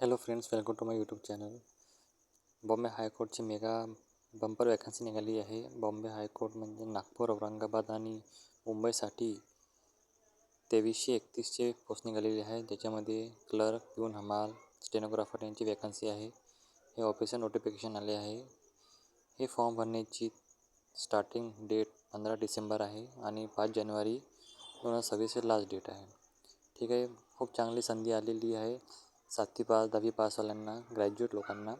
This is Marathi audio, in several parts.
Hello friends, welcome to my YouTube channel. Bombay हायकोर्टची मेगा बंपर वॅकन्सी निघाली आहे. बॉम्बे हायकोर्ट म्हणजे नागपूर, औरंगाबाद आणि मुंबईसाठी 2331चे पोस्ट निघालेली आहे. त्याच्यामध्ये क्लर्क, प्यून, हमाल, स्टेनोग्राफर यांची वॅकन्सी आहे. हे ऑफिशियल नोटिफिकेशन आले आहे. हे फॉर्म भरण्याची स्टार्टिंग डेट 15 डिसेंबर आहे आणि 5 जानेवारी 2026 हे लास्ट डेट आहे. ठीक आहे, खूप चांगली संधी आलेली आहे 7वी पास 10वी पासवाल्यांना, ग्रॅज्युएट लोकांना.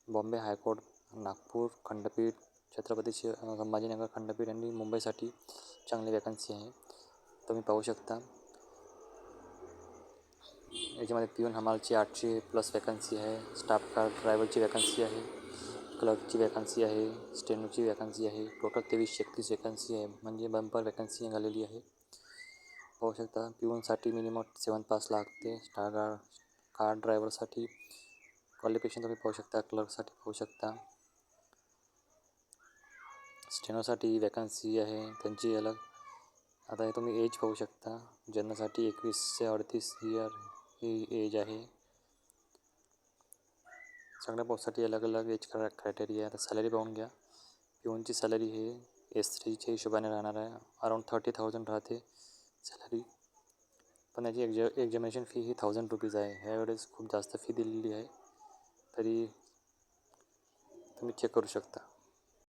बॉम्बे हायकोर्ट, नागपूर खंडपीठ, छत्रपती संभाजीनगर खंडपीठ आणि मुंबईसाठी चांगली वॅकन्सी आहे. तुम्ही पाहू शकता. याच्यामध्ये पिऊन हमालची 800+ वॅकन्सी आहे. स्टाफ कार ड्रायव्हरची वॅकन्सी आहे. क्लर्कची वॅकन्सी आहे. स्टेनोची वॅकन्सी आहे. टोटल 2331 वॅकन्सी आहे. म्हणजे बंपर वॅकन्सी निघालेली आहे. पाहू शकता. पिऊनसाठी मिनिमम 7 पास लागते. कार ड्रायव्हरसाठी क्वालिफिकेशन तुम्ही पाहू शकता. क्लर्कसाठी पाहू शकता. स्टेनोसाठी वॅकन्सी आहे त्यांची अलग. आता हे तुम्ही एज पाहू शकता. जन्मासाठी 21 ते 38 इयर ही एज आहे. सगळ्या पोस्टसाठी अलग अलग एज क्रायटेरिया. आता सॅलरी पाहून घ्या. पिऊनची सॅलरी हे S3च्या हिशोबाने राहणार आहे. अराऊंड 30,000 राहते सॅलरी. पण याची एक्झामिनेशन फी ही 1000 रुपीज आहे. ह्यावेळेस खूप जास्त फी दिलेली आहे. तरी तुम्ही चेक करू शकता.